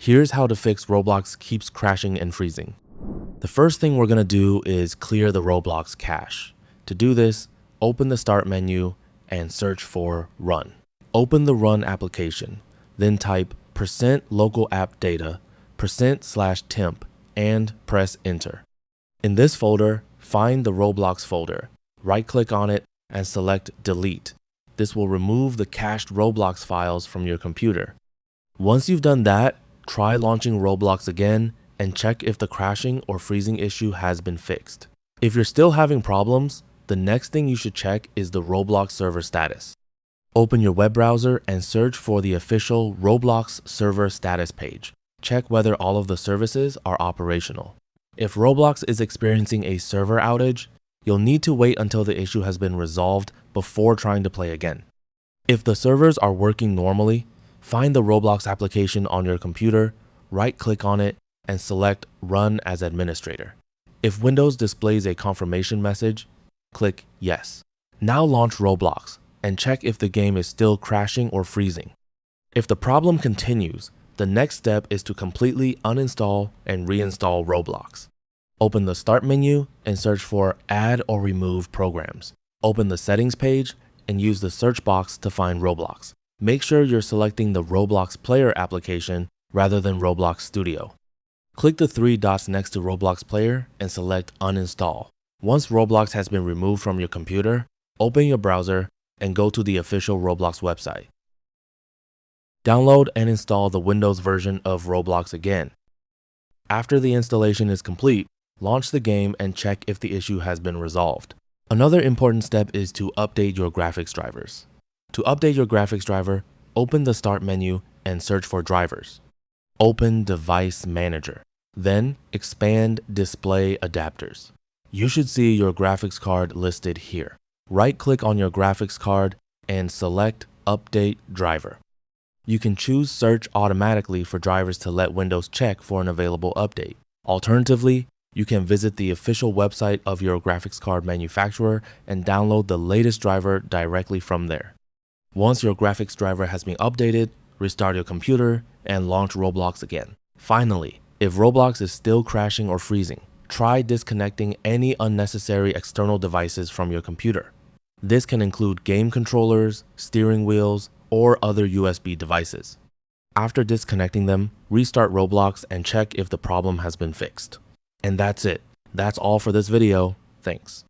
Here's how to fix Roblox keeps crashing and freezing. The first thing we're going to do is clear the Roblox cache. To do this, open the Start menu and search for Run. Open the Run application, then type %local app data, %/temp, and press Enter. In this folder, find the Roblox folder. Right-click on it and select Delete. This will remove the cached Roblox files from your computer. Once you've done that, try launching Roblox again and check if the crashing or freezing issue has been fixed. If you're still having problems, the next thing you should check is the Roblox server status. Open your web browser and search for the official Roblox server status page. Check whether all of the services are operational. If Roblox is experiencing a server outage, you'll need to wait until the issue has been resolved before trying to play again. If the servers are working normally, find the Roblox application on your computer, right-click on it, and select Run as Administrator. If Windows displays a confirmation message, click Yes. Now launch Roblox and check if the game is still crashing or freezing. If the problem continues, the next step is to completely uninstall and reinstall Roblox. Open the Start menu and search for Add or Remove Programs. Open the Settings page and use the search box to find Roblox. Make sure you're selecting the Roblox Player application rather than Roblox Studio. Click the three dots next to Roblox Player and select Uninstall. Once Roblox has been removed from your computer, open your browser and go to the official Roblox website. Download and install the Windows version of Roblox again. After the installation is complete, launch the game and check if the issue has been resolved. Another important step is to update your graphics drivers. To update your graphics driver, open the Start menu and search for Drivers. Open Device Manager. Then expand Display Adapters. You should see your graphics card listed here. Right-click on your graphics card and select Update Driver. You can choose Search automatically for drivers to let Windows check for an available update. Alternatively, you can visit the official website of your graphics card manufacturer and download the latest driver directly from there. Once your graphics driver has been updated, restart your computer and launch Roblox again. Finally, if Roblox is still crashing or freezing, try disconnecting any unnecessary external devices from your computer. This can include game controllers, steering wheels, or other USB devices. After disconnecting them, restart Roblox and check if the problem has been fixed. And that's it. That's all for this video. Thanks.